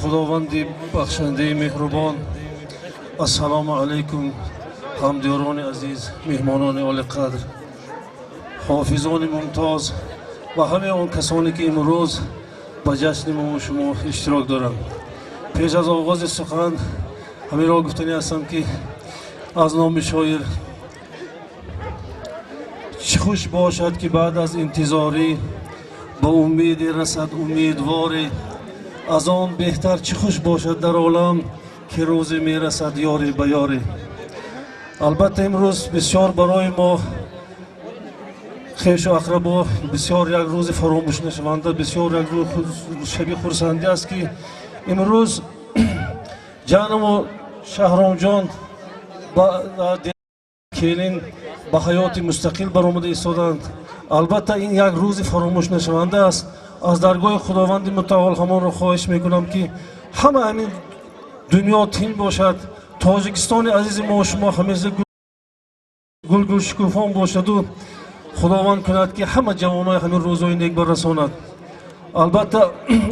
خداوند بخشنده مهربان، السلام علیکم همدیران عزیز، مهمانان عالی قدر، حافظان ممتاز و همه آن کسانی که امروز به جشن ما شما اشتراک دارند. پیش از آغاز سخن همین را گفتنی هستم که از نام شاعر چه خوش باشد که بعد از انتظاری با امید رسد امیدواری، از آن بهتر چه خوش باشد در عالم که روزی می رسد یاری به یاری. البته امروز بسیار برای ما خویش و اقربا بسیار یک روز فراموش نشونده، بسیار یک روز شبیه خرسندی است که امروز جانم و شهرام جان با کلین با حیات مستقل برآمده ایستادند. البته این یک روز فراموش نشونده است. از درگاه خداوند متعال همان را خواهش میکنم که همه همین دنیا تین باشد، تاجیکستان عزیز ما شما همیشه گل شکوفان باشد و خداوند کند که همه جوانای همین روزهای نیک برساند. البته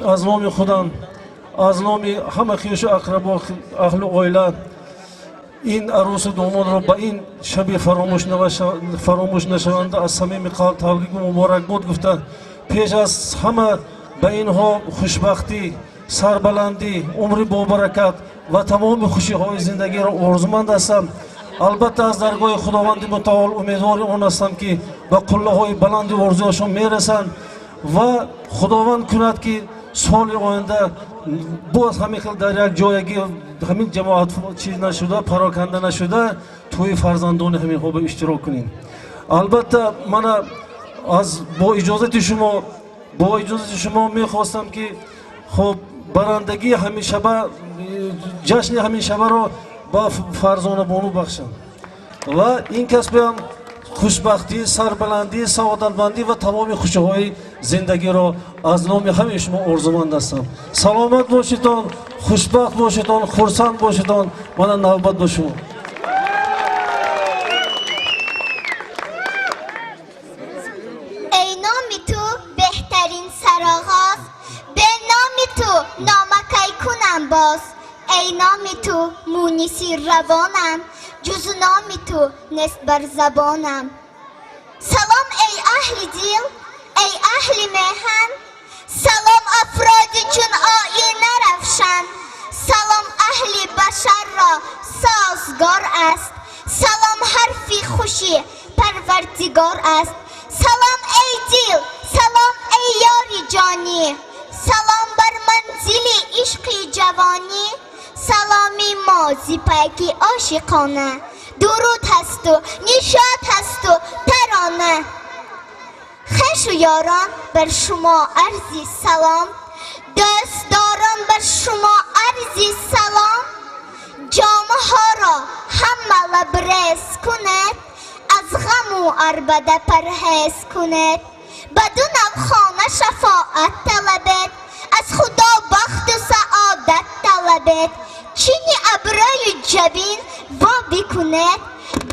از نام خودم، از نام همه خویش و اقربا اهل و عائله این عروس و داماد را به این شب فراموش نشونده از صمیم قلب تبریک و مبارکباد گفته پیش از همه به اینها خوشبختی، سربلندی، عمر با برکت و تمام خوشی های زندگی را آرزومند هستم. البته از درگاه خداوند متعال امیدوار آن هستم که به قله های بلند آرزویشان میرسند و خداوند کند که سال آینده باز همین خیلی در یک جایگی همین جماعت چیز نشده، پراکنده نشده، توی فرزندان همین ها به اشتراک کنیم. البته من با اجازت شما میخواستم که خب برندگی همین شبه، جشن همین شبه را با فرزانه بانو بخشم و این کسب هم خوشبختی، سربلندی، سعادتمندی و تمام خوشی‌های زندگی را از نام همه شما آرزومند هستم. سلامت باشیدان، خوشبخت باشیدان، خرسند باشیدان. من نوبت به شما. ای نام تو بهترین سرآغاز، به نام تو نامکی کنم باز. ای نام تو مونسی روانم، جز نام تو نست بر زبانم. سلام ای اهل دل، ای اهل مهن، سلام افرادی چون آینه روشن. سلام اهل بشر را سازگار است، سلام حرفی خوشی پروردگار است. سلام ای دل، سلام ای یاری جانی، سلام بر منزل عشق جوانی. سلامی مازی پیکی عاشقانه، درود هست و نشاط هست و ترانه. خوش و یاران بر شما عرضی سلام، دوستداران بر شما عرضی سلام. جامه ها را همه لبریز کنید، از غم و عربده پرهیز کنید. بدون خانه شفاعت طلبید، از خدا بخت و سعادت طلبید. چینی ابروی جبین وا بکنید،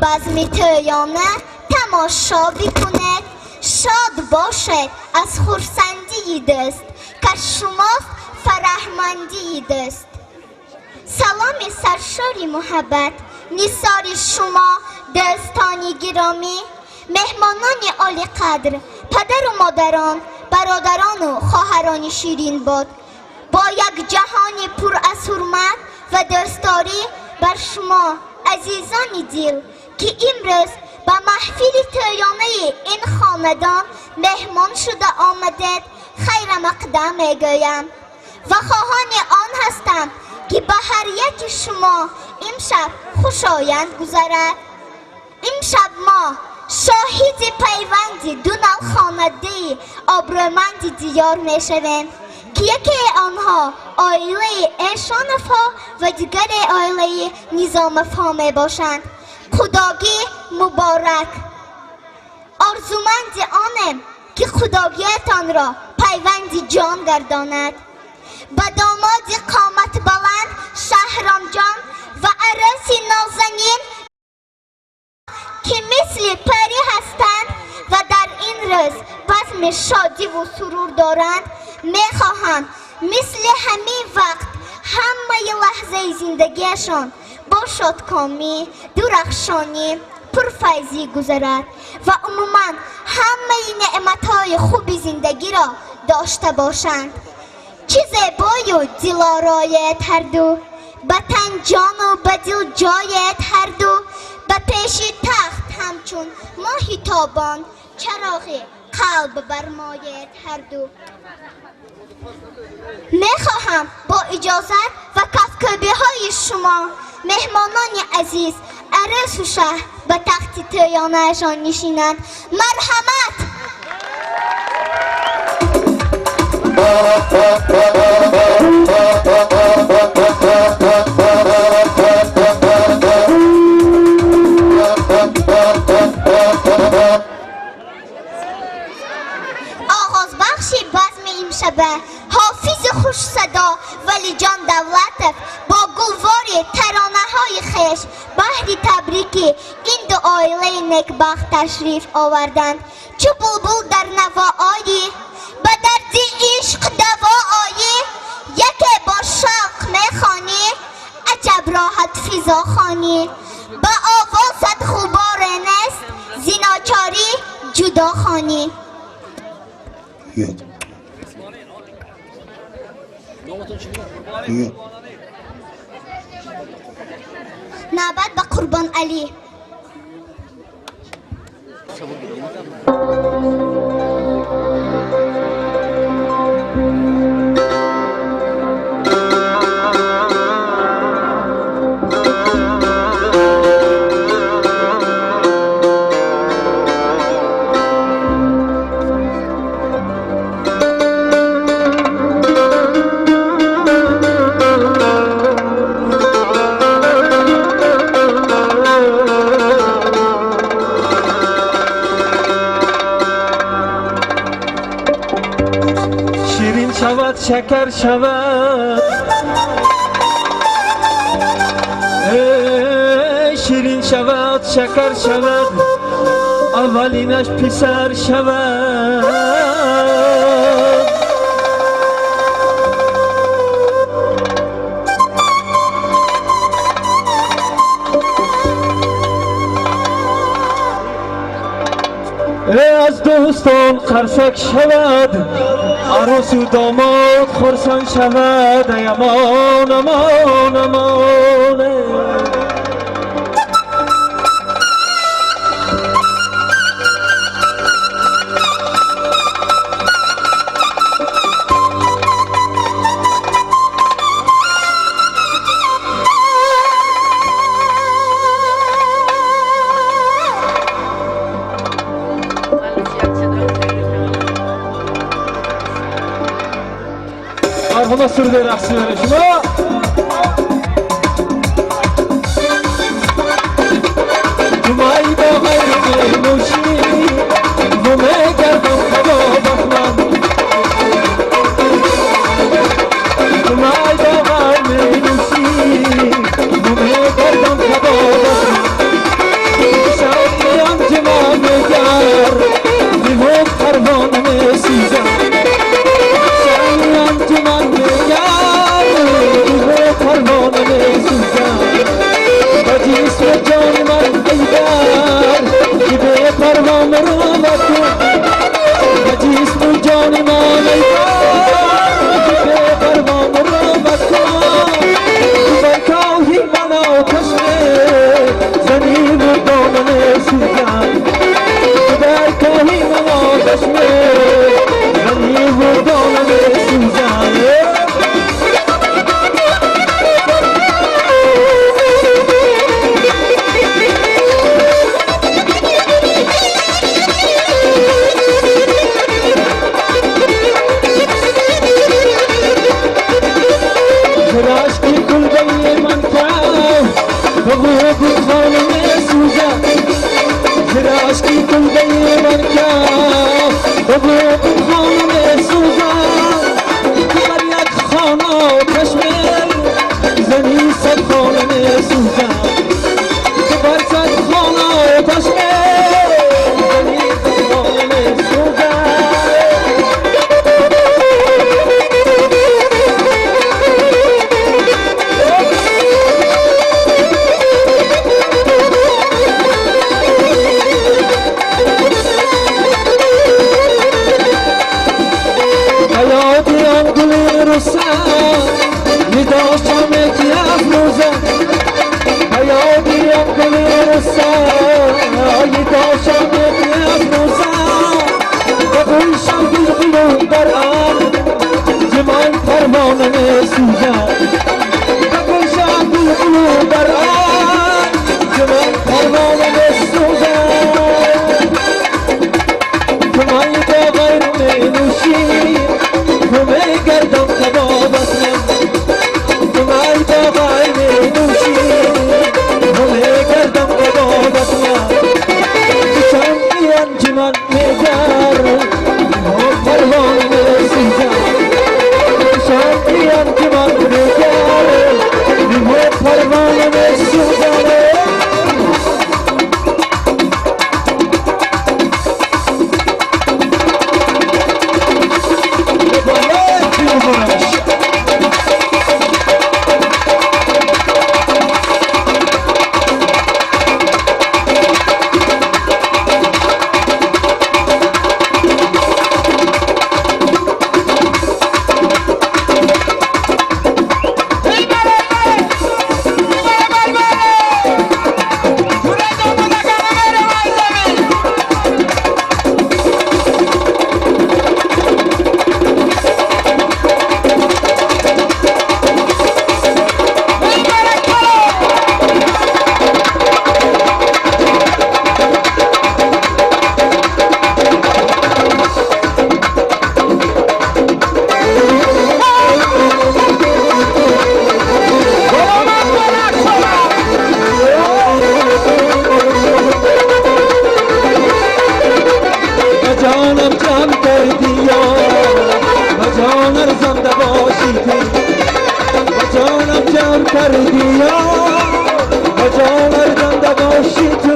بزم تویانه تماشا بکنید. شاد باشید از خرسندی دوست، که شماست فرحمندی دوست. سلام سرشاری محبت نثار شما دوستانی گرامی، مهمانان عالی قدر، پدر و مادران، برادران و خواهران شیرین باد. با یک جهان پر از حرمت و دوستداری بر شما عزیزان دل که امروز به محفل تویانه این خاندان مهمان شده آمدید خیر مقدم میگویم و خواهان آن هستم که به هر یک شما امشب خوشایند گذرد. امشب ما شاهد پیوند دو نوع خانواده آبرومند دیار میشویم که یکی آنها عائله ایشانفا و دیگر عائله نظامفا می باشند. خداگی مبارک. آرزومند آنم که خداگیتان را پیوند جان گرداند. به داماد قامت بلند شهرام جان و عروس نازنین که مثل پری هستند و در این روز بزم شادی و سرور دارند، میخواهم مثل همین وقت همه لحظه زندگیشان با شادکامی، درخشانی، پرفیضی گذرد و عموما همه نعمتهای خوب زندگی را داشته باشند. چه زیبای و دلارای هر دو، به تن جان و به دل جای هر دو، به پیش تخت همچون ماهی تابان، چراغ قلب برمایه هر دو. میخواهم با اجازت و کفکبی های شما مهمانان عزیز عروس و شهر به تخت تویانهشان نشینند. مرحمت. آغاز بخشی بزم امشبه حافظ خوش صدا ولی جان دولتف با گلوار ترانه های خیش بهر تبریکی این دو عائله نیکبخت تشریف آوردند. چو بلبل در نوا آیی، به درد عشق دوا آیی، یکی با شوق میخوانی، عجب راحت فضا خوانی. به آوازت خوبار نیست، زیناچاری جدا خوانی. نوبت به قربان علی. شکر شود شیرین شود شکر شود اولینش پسر شود از دوستان خرسک شود عروس و داماد خرسان شود ای امان امان امان Arhama sürdü raksıları şuna. Cuma'yı da gayrı nuşi Vume gerdam kaba bakman Cuma'yı da gayrı nuşi Vume gerdam kaba bakman Şahitleyen cuma megar Vivok karvanı sizan کردی یا کجا زنده باشی تو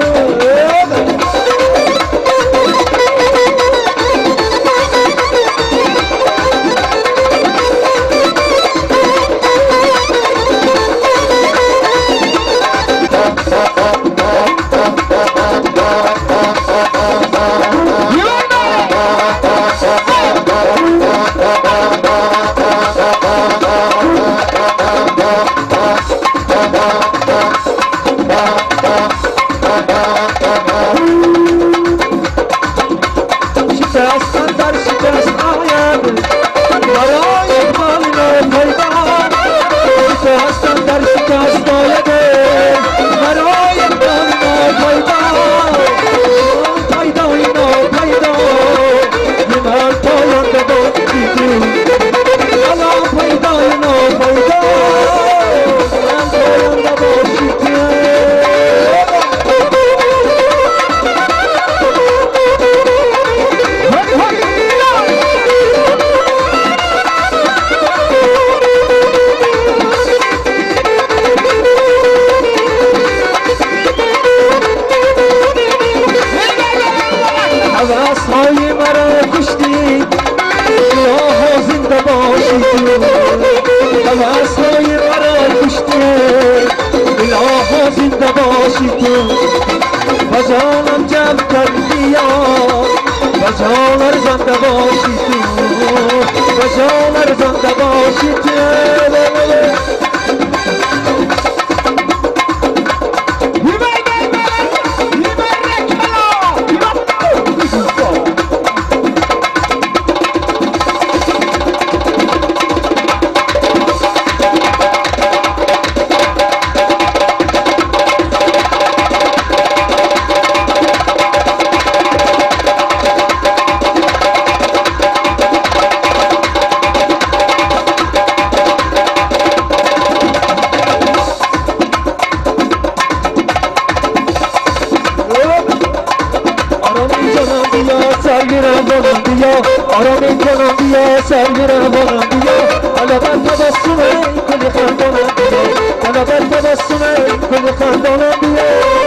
جانم جمع کردی یا و جانر زنده باشی تو و جانر زنده باشی تو آرامی کنم بیا سرگیرم بارم بیا حالا بر تبسم این کلی خندانم بیا حالا بر تبسم این کلی خندانم بیا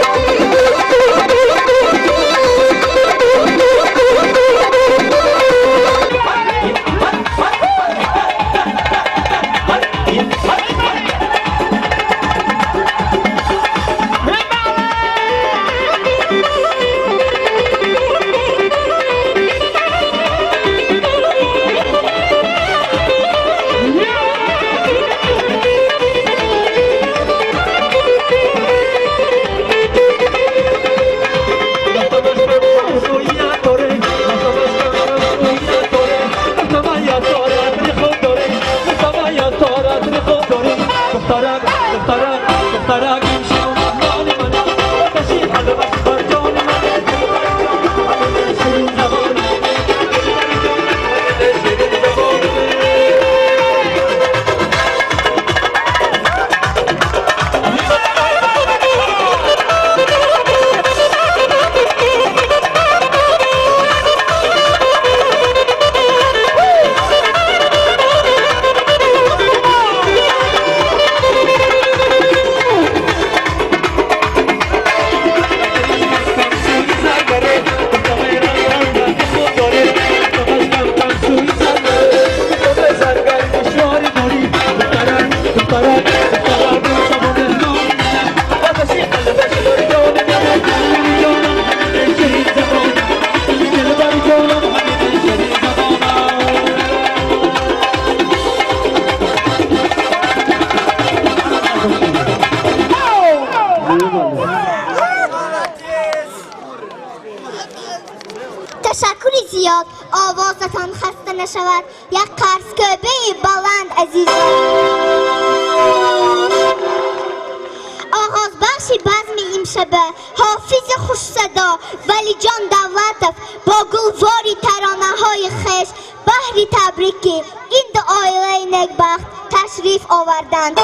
تشکری زیاد آوازتان خسته نشود یک قرصکوبه بلند عزیزان آغاز بخش بزم امشبه حافظ خوش صدا ولی جان دولتف با گلواری ترانه های خش بحری تبریکی این دو عائله نگبخت تشریف آوردند